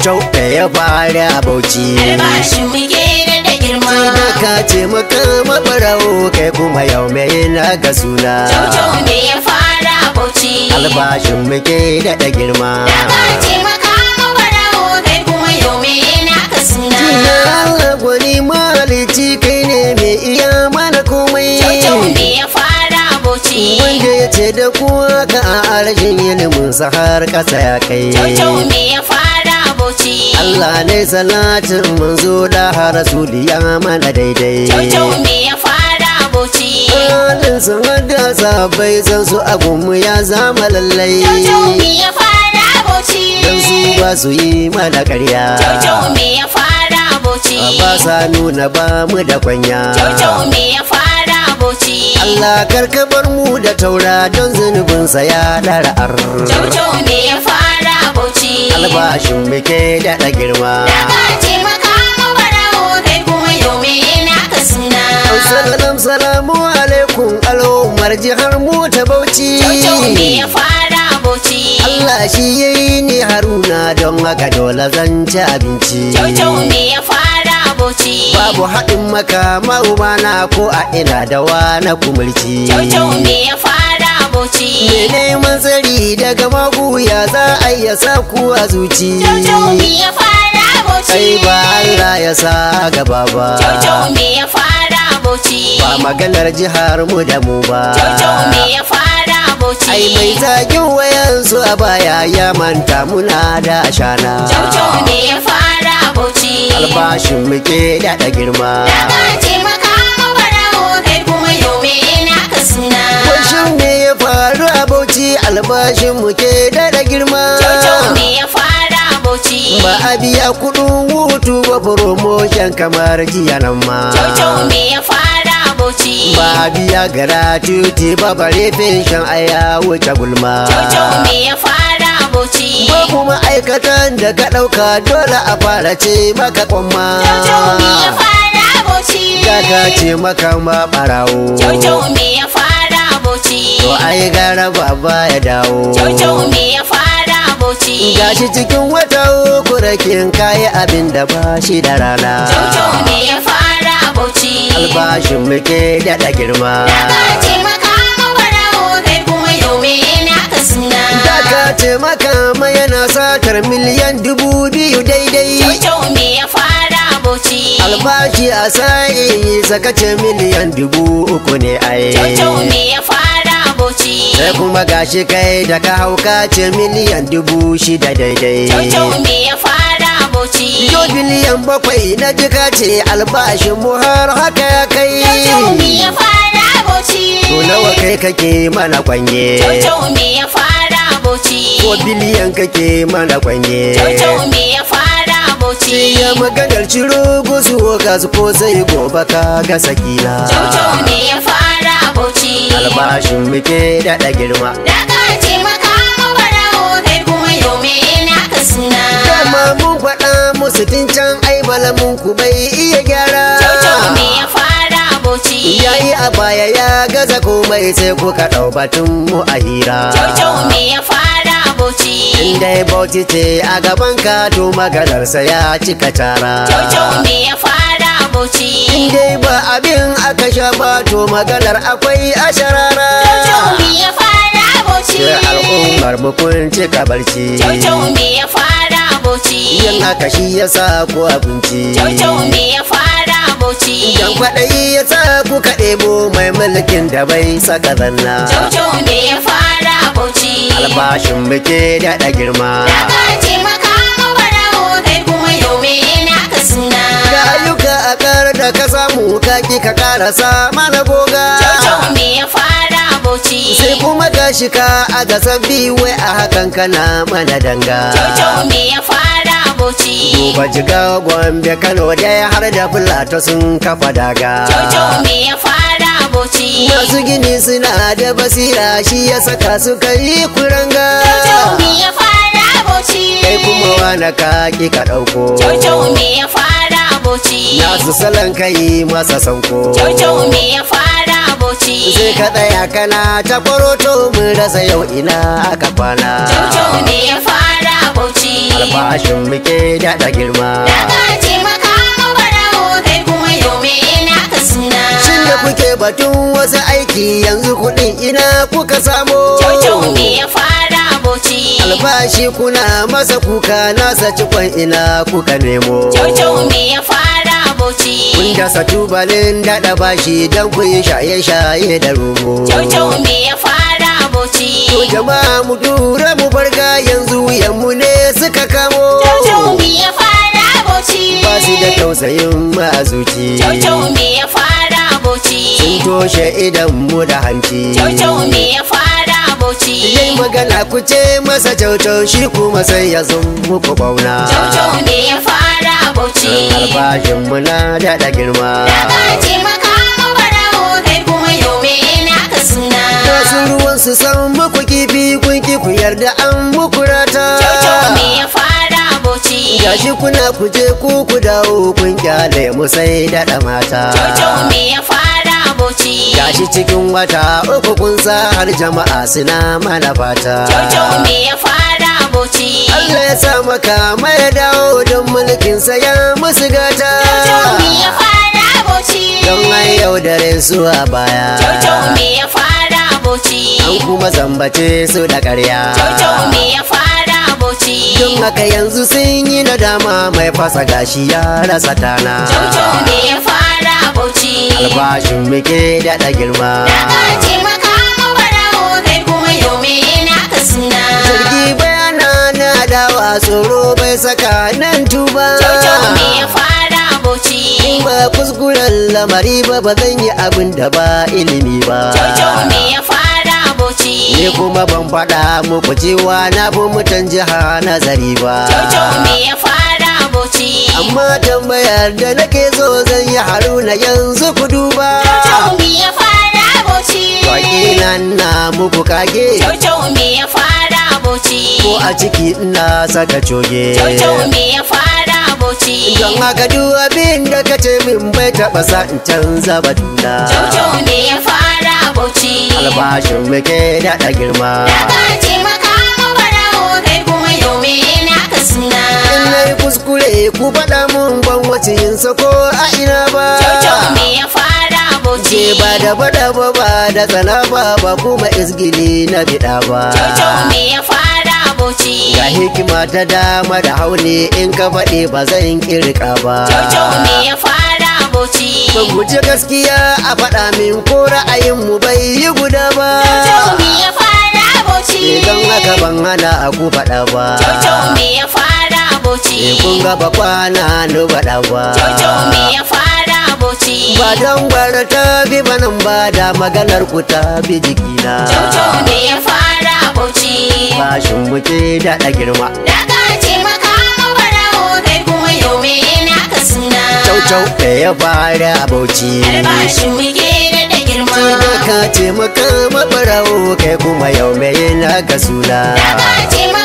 Cau-cau da ya fara Bauchi. Albashin muke da girma. Da ka ce maka mabarawo kai kuma yau mai na ga suna. Cau-cau ne ya fara Bauchi. Albashin muke da girma. Da ka ce maka mabarawo kai kuma yau mai na ga suna. Allah gwani malici kai ne mai iya mana komai. Cau-cau ne ya fara Bauchi. Wanda ya ce da kuwa ka a arshin ilimin sa har ƙasa ya kai. Cau-cau ne ya fara Bauchi. Allah ne salatin manzo da rasuli ya mana daidai. Cau-cau ne ya fara Bauchi. Halin sun hada sabai san su abunmu ya zama lallai. Cau-cau ne ya fara Bauchi. Dan su ba su yi mana ƙarya. Cau-cau ne ya fara Bauchi. Ba sa nuna ba mu da kwanya. Cau-cau ne ya fara Bauchi. Allah karkabar mu da taura don zunubinsa ya ɗara ar. Cau-cau ne ya fara Bauchi. Albashin muke daɗa girma. Da ka ce maka mabarawo kai kuma yau me naka suna. Salamu alaikum al'ummar jihar mu ta Bauchi. Cau-cau ne ya fara Bauchi. Allah shi yayi ni Haruna don haka dole zan ci abinci. Cau-cau ne ya fara Bauchi. Babu haɗin maka maubana ko a ina da na kumulci. Cau-cau ne ya fara Bauchi. Me neman tsari daga magu ya za a iya sa ku a zuci. Cau-cau ne ya fara Bauchi. Ai ba Allah ya sa gaba ba. Cau-cau ne ya fara Bauchi. Ba maganar jihar mu da mu ba. Cau-cau ne ya fara Bauchi. Ai mai zagin wayansu a baya ya manta muna da ashana. Cau-cau ne ya fara Bauchi. Albashin muke daɗa girma. Da ka ce maka mabarawo kai kuma yau me naka suna. Washin ne ya faru a Bauchi albashin muke daɗa girma. Cau-cau ne ya fara Bauchi. Ba a biya kuɗin hutu ba promotion kamar jiya nan ma. Cau-cau ne ya fara Bauchi. Ba a biya gratuity ba bare pension a ya wuce gulma. Cau-cau ne ya fara Bauchi. Ba kuma aikatan da ka ɗauka dole a fara ce maka kwamma. Cau-cau ne ya fara Bauchi. Daga ce maka ma ɓarawo. Cau-cau ne ya fara Bauchi. To ai gara baba ya dawo. Cau-cau ne ya fara Bauchi. Gashi cikin wata uku rakin kayi abin da ba shi da rana. Cau-cau ne ya fara Bauchi. Albashin muke daɗa girma. Da ka ce maka mabarawo kai kuma yau me naka suna. Daga ce maka mai yana satar miliyan 2000 daidai. Cau-cau ne ya fara Bauchi. Albashi a sa'i sakace miliyan 3000 ne ai. Cau-cau ne ya fara Bauchi. Sai kuma gashi kai da ka hauka ce miliyan 6000 daidai. Cau-cau ne ya fara Bauchi. Yo biliyan 7 na jika ce albashin mu har haka ya kai. Cau-cau ne ya fara Bauchi. To nawa kai kake mana kwanye. Cau-cau ne ya fara Bauchi. Ko biliyan kake mana kwanye. Cau-cau ne ya fara Bauchi. Ya maganar ciro gusu gasu ko sai gobe ka ga sakina. Cau-cau ne ya fara Bauchi. Albashin muke daɗa girma. Da ka ce maka mabarawo kai kuma yau me naka suna. Dama mun faɗa musu tun can ai balamun ku bai iya gyara. Cau-cau ne ya fara Bauchi. Yayi a baya ya gaza komai sai kuka ɗau batun mu a hira. Cau-cau ne ya fara Bauchi. In dai Bauchi ce a gaban ka to maganarsa ya cika tara. Cau-cau ne ya fara Bauchi. In dai ba abin aka sha ba to maganar akwai asharara. Cau-cau ne ya fara Bauchi. Sai al'ummar mu kun cika barci. Cau-cau ne ya fara Bauchi. Yin haka shi ya sa ku abinci. Cau-cau ne ya fara Bauchi. Dan kwaɗayi ya sa ku ka ɗebo mai mulkin da bai saka zanna. Cau-cau ne ya fara Bauchi. Albashin muke daɗa girma. Da ka ce maka mabarawo kai kuma yau me naka suna. Da ayyuka a ƙar da ka samu kaki ka ƙarasa mana goga. Cau-cau ne ya fara Bauchi. Sai kuma gashi ka aga sabbi wai a hakan kana mana danga. Cau-cau ne ya fara Bauchi. Duba Jigawa, Gombe, Kano dai har da Filato sun kafa daga. Cau-cau ne ya fara Bauchi. Masu gini suna da basira shi ya saka su kai kuranga. Cau-cau ne ya fara Bauchi. Kai kuma wani kaki ka ɗauko. Cau-cau ne ya fara Bauchi. Nasu salon kai masa sanko. Cau-cau ne ya fara Bauchi. Sai ka tsaya kana ta kwaroto mun rasa yau ina aka kwana. Cau-cau ne ya fara Bauchi. albashin muke daɗa girma. Da ka taimaka ma barawo kai kuma yau me naka suna. Shin da kuke batun wasu aiki yanzu kuɗin ina kuka samo? Caucau me ya fara Bauchi. Albashi kuna masa kuka nasa cikon ina kuka nemo. Caucau me ya fara Bauchi. Kun dasa tubalin daɗa bashi don ku yi shaye-shaye da romo. Caucau me ya fara Bauchi. To jama'a mu dura mu barga yanzu wuyanmu ne suka kamo. Caucau me ya fara Bauchi. Ba su da tausayin ma'azuci. Caucau me ya fara Bauchi. Sun toshe idan mu da hanci. Caucau me ya fara Bauchi. Yayi magana ku ce masa caucau shi kuma sai ya zun muku bauna. Caucau me ya fara Bauchi. Albashin mu na daɗa girma. Da ka taimaka ma barawo kai kuma yau me naka suna. Wasu ruwan su san muku kifi kun ki ku yarda an muku rata. Caucau me ya fara Bauchi. Gashi kuna kuje ku dawo kun kyale mu sai daɗa mata. Caucau me ya fara Bauchi. Gashi cikin wata uku kun sa har jama'a suna mana fata. Caucau me ya fara Bauchi. Allah ya sa maka mai dawo don mulkin sa ya musu gata. Caucau me ya fara Bauchi. Don an yaudare su a baya. Caucau me ya fara Bauchi. An kuma zambace su da ƙarya. Caucau me ya fara Bauchi. Don haka yanzu sun yi nadama mai fasa gashi ya rasa tana. Caucau me ya fara Bauchi. Albashin muke daɗa girma. Da ka taimaka ma barawo kai kuma yau me naka suna. Zargi bayana na dawa tsoro bai saka nan tuba. Caucau me ya fara Bauchi. Ba kuskuren lamari ba zan yi abin da ba ilimi ba. Caucau me ya fara Bauchi. Ni kuma ban faɗa muku cewa na fi mutan jiha nazari ba. Caucau me ya fara Bauchi. Amma tambayar da nake so zan yi Haruna yanzu ku duba. Caucau me ya fara Bauchi. Waƙi nan na muku kage. Caucau me ya fara Bauchi. Ko a ciki ina saka coge. Caucau me ya fara Bauchi. Don haka duk abin da ka ce min bai taɓa sa in canza batuna. Caucau me ya fara Bauchi. Albashin muke daɗa girma. Da ka taimaka ma barawo kai kuma yau me naka suna. In na yi kuskure ku faɗa mun ban wace yin sako a ina ba. Caucau me ya fara Bauchi. Ce ba da faɗa ba da tsana ba kuma izgili na biɗa ba. Caucau me ya fara Bauchi. Ga hikima ta dama da haune in ka faɗi ba zan kirka ba. Caucau me ya fara Bauchi. Ban guji gaskiya a faɗa min ko ra'ayin mu bai yi guda ba. Caucau me ya fara Bauchi. Idan haka ban hana a ku faɗa ba. Caucau me ya fara Bauchi. Kun gaba kwana ni faɗa ba. Caucau me ya fara Bauchi. Ba don gwara ta bi banan ba da maganar ku ta bi jikina. Caucau me ya fara Bauchi. Bashin muke daɗa girma. Da ka taimaka ma barawo kai kuma yau me naka suna. Caucau da ya fara Bauchi. Albashin muke da girma. Da ka taimaka mabarawo kai kuma yau mai na ga suna. Da ka taimaka